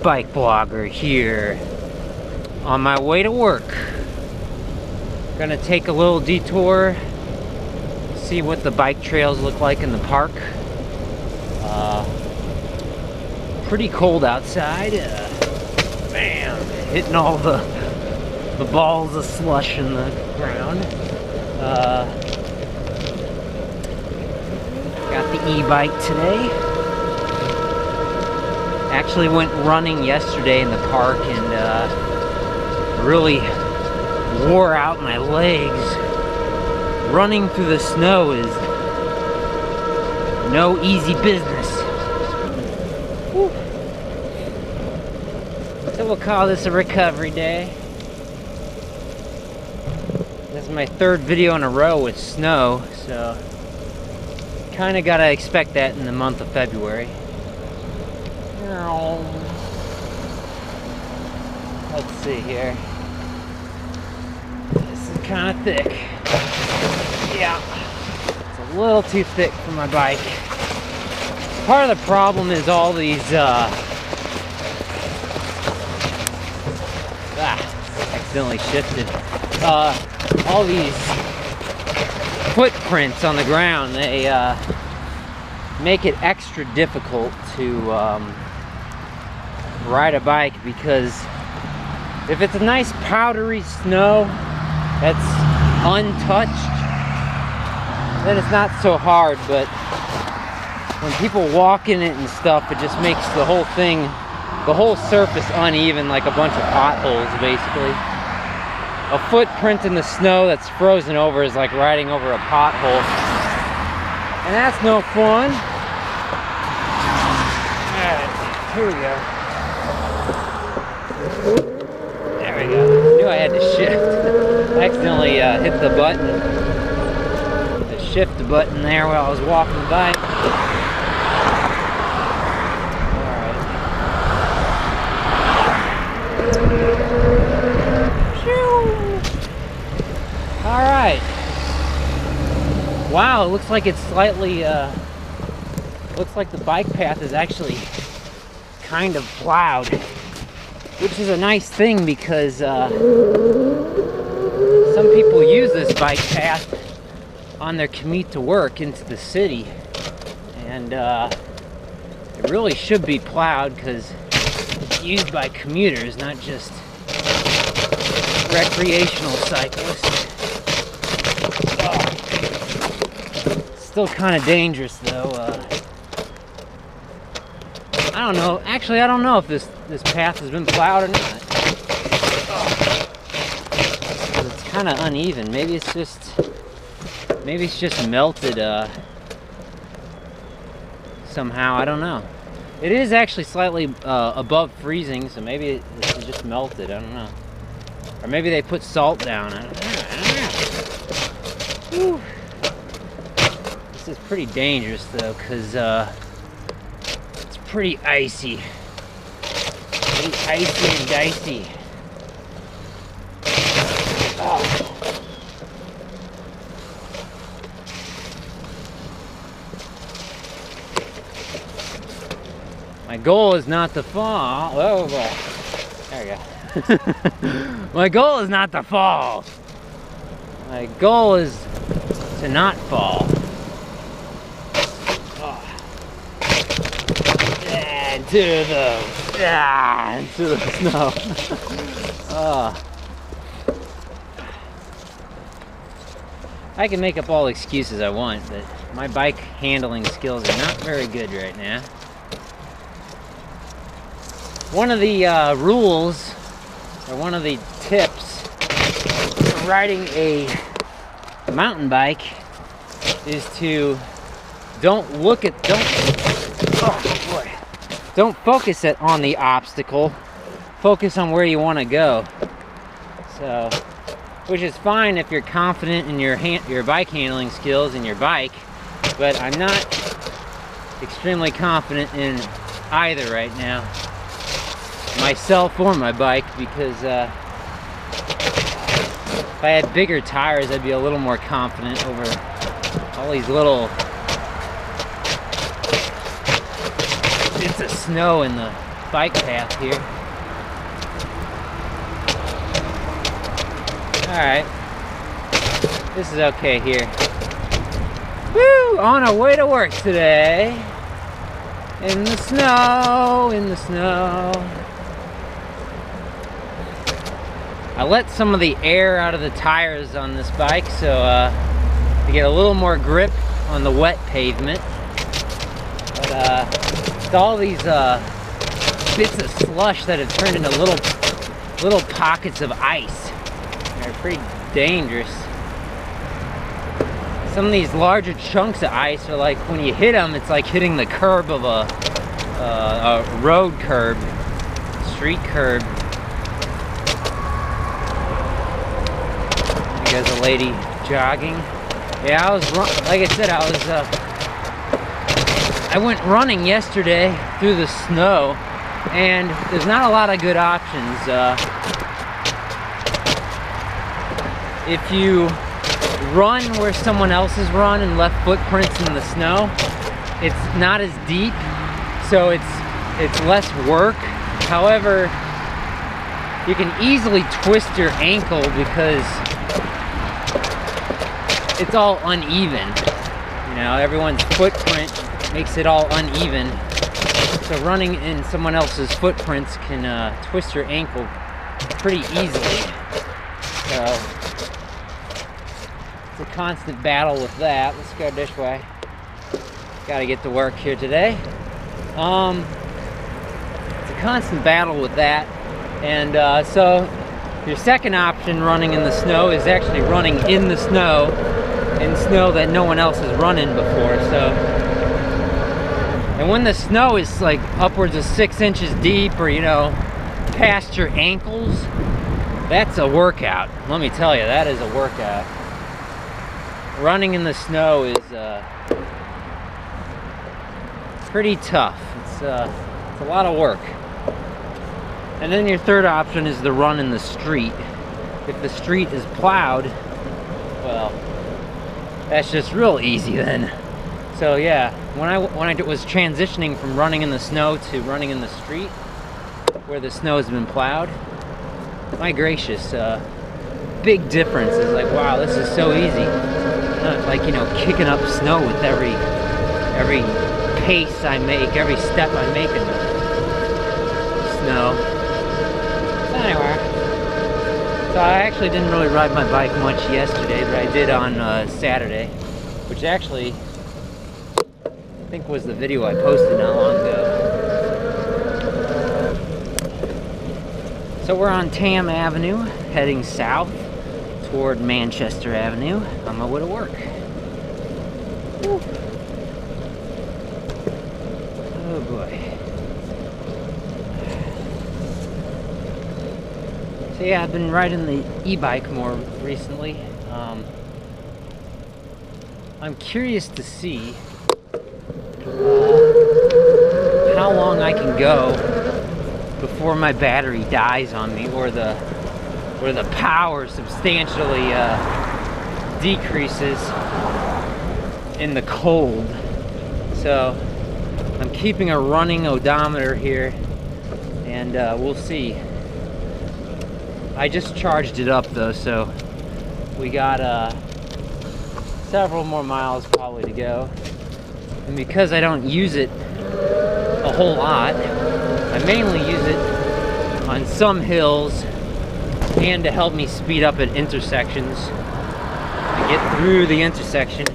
bike blogger here on my way to work. Gonna take a little detour, see what the bike trails look like in the park. Pretty cold outside. Bam! Hitting all the balls of slush in the ground. Got the e-bike today. Actually went running yesterday in the park and really wore out my legs. Running through the snow is no easy business. Whew. So we'll call this a recovery day. This is my third video in a row with snow, so kind of gotta expect that in the month of February. Let's see here. This is kind of thick. Yeah, it's a little too thick for my bike. Part of the problem is all these accidentally shifted. All these footprints on the ground, they make it extra difficult to ride a bike, because if it's a nice powdery snow that's untouched, then it's not so hard. But when people walk in it and stuff, it just makes the whole thing, the whole surface uneven, like a bunch of potholes basically. A footprint in the snow that's frozen over is like riding over a pothole, and that's no fun. Alright, here we go. There we go. I knew I had to shift. I accidentally hit the button, the shift button there while I was walking the bike. Alright. Wow, it looks like it's slightly, looks like the bike path is actually kind of plowed, which is a nice thing, because some people use this bike path on their commute to work into the city, and it really should be plowed, because it's used by commuters, not just recreational cyclists. Still kind of dangerous though. I don't know. Actually, I don't know if this path has been plowed or not. It's kind of uneven. Maybe it's just melted somehow. I don't know. It is actually slightly above freezing, so maybe this is just melted. I don't know. Or maybe they put salt down. I don't know. Whew. This is pretty dangerous though, because it's pretty icy. Pretty icy and dicey. Oh. My goal is not to fall. Oh boy. There we go. My goal is not to fall. My goal is to not fall. Into the snow. I can make up all the excuses I want, but my bike handling skills are not very good right now. One of the rules, or one of the tips for riding a mountain bike is to don't focus it on the obstacle. Focus on where you want to go. So, which is fine if you're confident in your bike handling skills and your bike, but I'm not extremely confident in either right now, myself or my bike, because if I had bigger tires, I'd be a little more confident over all these little bits of snow in the bike path here. Alright. This is okay here. Woo! On our way to work today. In the snow, in the snow. I let some of the air out of the tires on this bike so to get a little more grip on the wet pavement. But it's all these bits of slush that have turned into little pockets of ice. They're pretty dangerous. Some of these larger chunks of ice are like, when you hit them, it's like hitting the curb of a road curb, street curb. There's a lady jogging. Yeah, like I said, I went running yesterday through the snow, and there's not a lot of good options. If you run where someone else has run and left footprints in the snow, it's not as deep, so it's less work. However, you can easily twist your ankle because it's all uneven. You know, everyone's footprint makes it all uneven. So running in someone else's footprints can twist your ankle pretty easily. So it's a constant battle with that. Let's go this way. Got to get to work here today. It's a constant battle with that. And so your second option running in the snow is actually running in the snow, in snow that no one else has run in before. So, and when the snow is like upwards of 6 inches deep, or you know, past your ankles, that's a workout. Let me tell you, that is a workout. Running in the snow is pretty tough. It's a lot of work. And then your third option is to run in the street. If the street is plowed, well, that's just real easy then. So yeah, when I was transitioning from running in the snow to running in the street, where the snow has been plowed, my gracious, big difference. Is like, wow, this is so easy. Not like, you know, kicking up snow with every pace I make, every step I make in the snow. Anyway, so I actually didn't really ride my bike much yesterday, but I did on Saturday, which actually I think was the video I posted not long ago. So we're on Tam Avenue, heading south toward Manchester Avenue on my way to work. Woo. Oh boy. So yeah, I've been riding the e-bike more recently. I'm curious to see how long I can go before my battery dies on me, or the power substantially decreases in the cold. So I'm keeping a running odometer here, and we'll see. I just charged it up though, so we got several more miles probably to go. And because I don't use it a whole lot, I mainly use it on some hills and to help me speed up at intersections, to get through the intersection,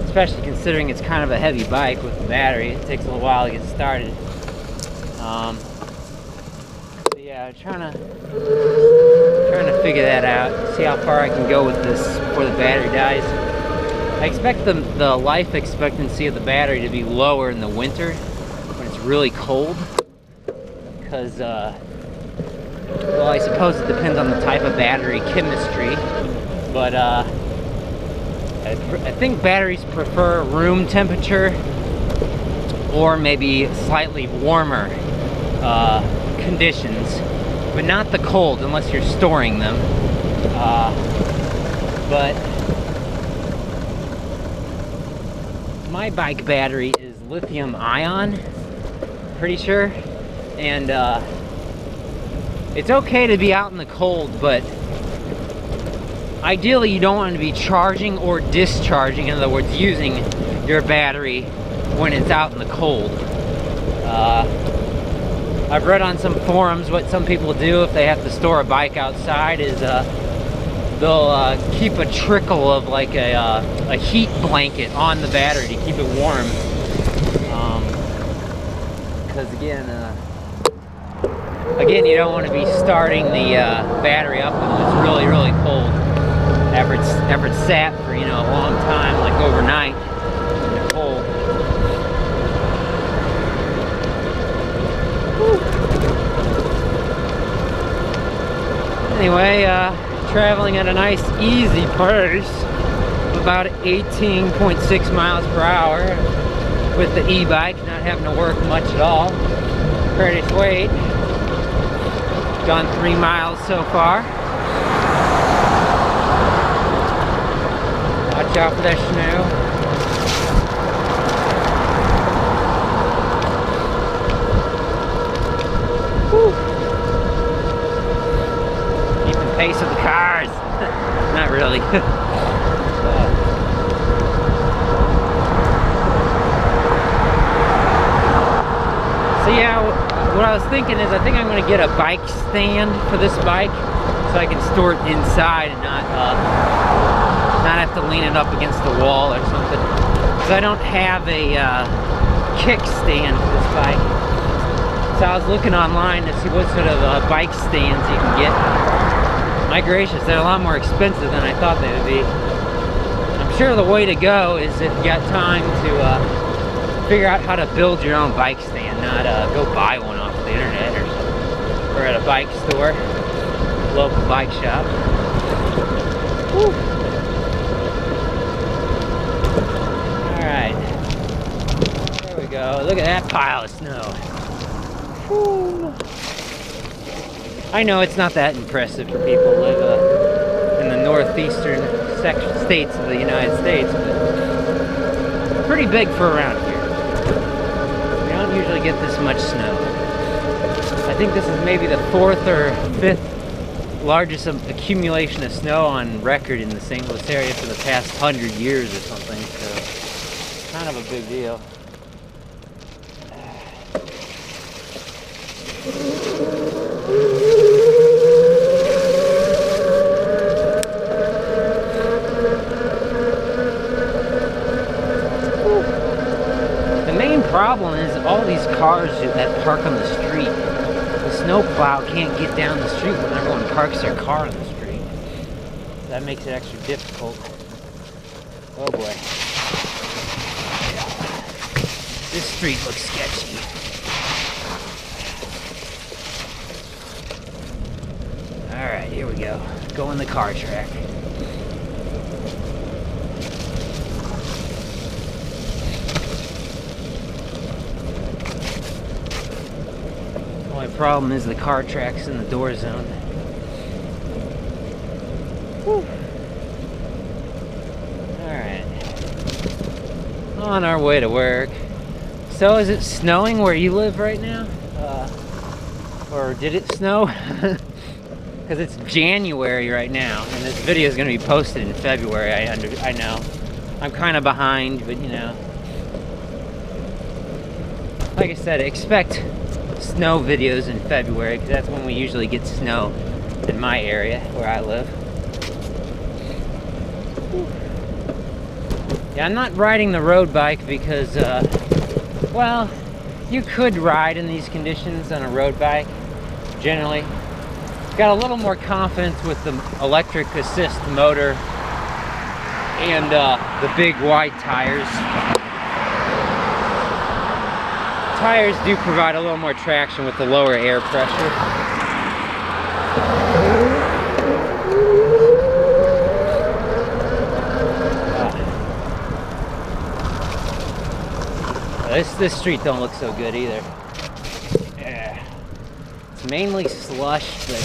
especially considering it's kind of a heavy bike with the battery. It takes a little while to get started. So yeah, trying to figure that out, see how far I can go with this before the battery dies. I expect the life expectancy of the battery to be lower in the winter when it's really cold, because well, I suppose it depends on the type of battery chemistry, but I think batteries prefer room temperature or maybe slightly warmer conditions, but not the cold unless you're storing them. But my bike battery is lithium ion, pretty sure, And it's okay to be out in the cold, but ideally you don't want to be charging or discharging, in other words, using your battery when it's out in the cold. I've read on some forums what some people do if they have to store a bike outside is they'll keep a trickle of like a heat blanket on the battery to keep it warm. Because again, you don't want to be starting the battery up when it's really, really cold. After it's sat for, you know, a long time, like overnight in the cold. Anyway, traveling at a nice easy pace of about 18.6 miles per hour with the e-bike, not having to work much at all. Pretty sweet. Gone 3 miles so far. Watch out for that snow. Whew. Keeping pace with the cars. Not really. So yeah, what I was thinking is I think I'm going to get a bike stand for this bike so I can store it inside and not have to lean it up against the wall or something. Because I don't have a kickstand for this bike. So I was looking online to see what sort of bike stands you can get. My gracious, they're a lot more expensive than I thought they would be. I'm sure the way to go is if you got time to figure out how to build your own bike stand, not go buy one off the internet or something. Or at a bike store, local bike shop. Whew. Alright. There we go. Look at that pile of snow. Whew. I know it's not that impressive for people who live in the northeastern states of the United States, but pretty big for around here. We don't usually get this much snow. I think this is maybe the 4th or 5th largest accumulation of snow on record in the St. Louis area for the past 100 years or something, so kind of a big deal. The problem is all these cars that park on the street, the snowplow can't get down the street when everyone parks their car on the street. So that makes it extra difficult. Oh boy. This street looks sketchy. Alright, here we go. Go in the car track. Only problem is the car track's in the door zone. Whew. Alright. On our way to work. So is it snowing where you live right now? Or did it snow? Because it's January right now, and this video is going to be posted in February, I know. I'm kind of behind, but you know. Like I said, expect snow videos in February, because that's when we usually get snow in my area where I live. Yeah, I'm not riding the road bike because, well, you could ride in these conditions on a road bike, generally. Got a little more confidence with the electric assist motor and the big wide tires. Tires do provide a little more traction with the lower air pressure. This street don't look so good either. Yeah. It's mainly slush, but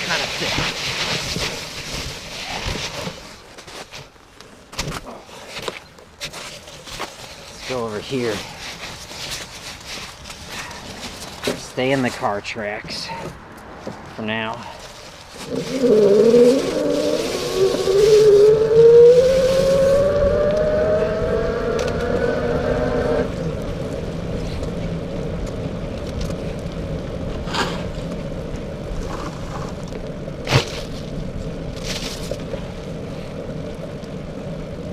kind of thick. Let's go over here. stay in the car tracks for now.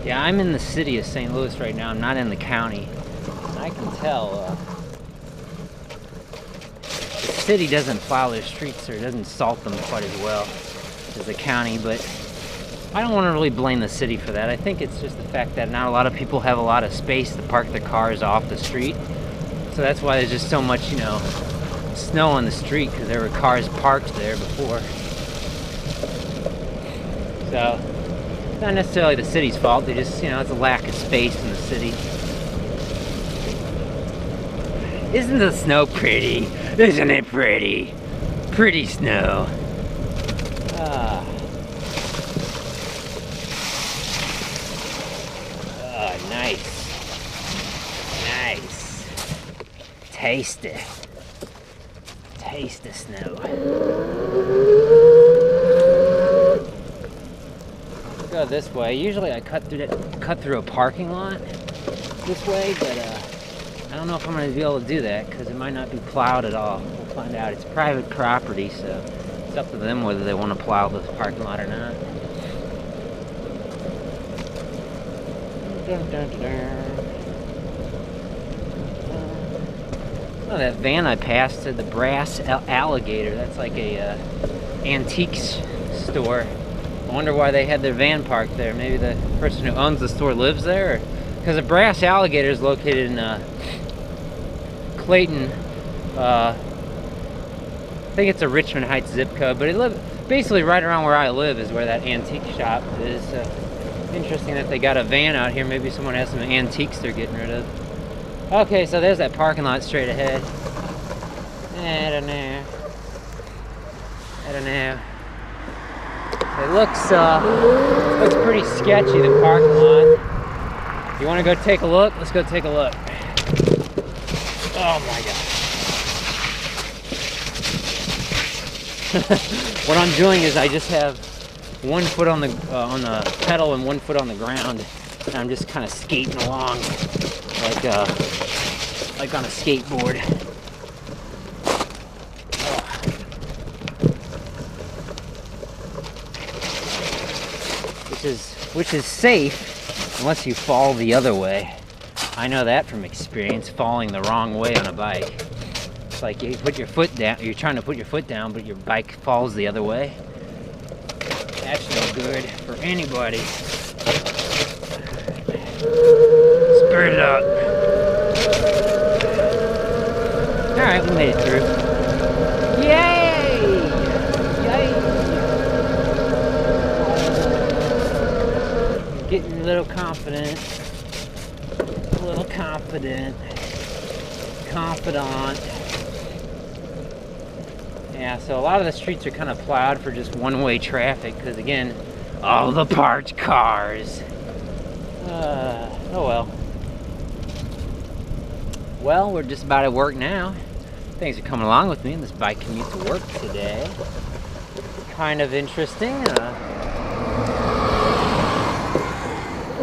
Yeah, I'm in the city of St. Louis right now. I'm not in the county. And I can tell the city doesn't plow their streets or doesn't salt them quite as well as the county, but I don't want to really blame the city for that. I think it's just the fact that not a lot of people have a lot of space to park their cars off the street. So that's why there's just so much, you know, snow on the street, because there were cars parked there before. So not necessarily the city's fault, they just, you know, it's a lack of space in the city. Isn't the snow pretty? Isn't it pretty? Pretty snow. Ah. Oh, nice. Nice. Taste it. Taste the snow. Go this way. Usually I cut through a parking lot this way, but I don't know if I'm going to be able to do that because it might not be plowed at all. We'll find out. It's private property, so it's up to them whether they want to plow this parking lot or not. Oh, that van I passed to the Brass Alligator. That's like a antiques store. I wonder why they had their van parked there. Maybe the person who owns the store lives there? Because the Brass Alligator is located in Clayton. I think it's a Richmond Heights zip code, but it lives basically right around where I live is where that antique shop is. Interesting that they got a van out here. Maybe someone has some antiques they're getting rid of. Okay, so there's that parking lot straight ahead. I don't know. I don't know. It looks pretty sketchy, the parking lot. You want to go take a look? Let's go take a look. Oh my god. What I'm doing is I just have one foot on the pedal and one foot on the ground, and I'm just kind of skating along like on a skateboard. Which is safe unless you fall the other way. I know that from experience, falling the wrong way on a bike. It's like you put your foot down, you're trying to put your foot down, but your bike falls the other way. That's no good for anybody. Spurt it up. Alright, we made it through. Yay! Yay! Getting a little confident. A little confident. Confidant. Yeah, so a lot of the streets are kind of plowed for just one-way traffic because, again, all the parked cars. Oh well. Well, we're just about at work now. Thanks for coming along with me in this bike commute to work today. Kind of interesting.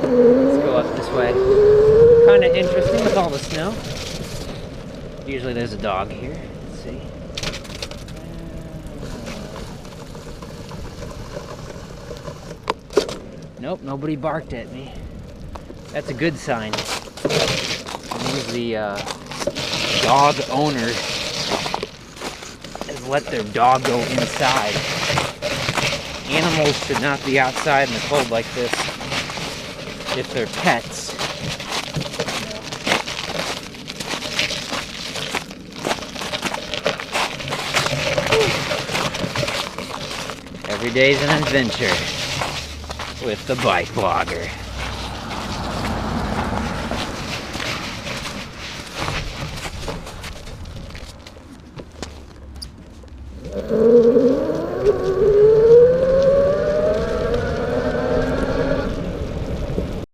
Let's go up this way. Kind of interesting with all the snow. Usually there's a dog here. Let's see. Nope, nobody barked at me. That's a good sign. It means the dog owner has let their dog go inside. Animals should not be outside in the cold like this if they're pets. Every day's an adventure with the bike blogger.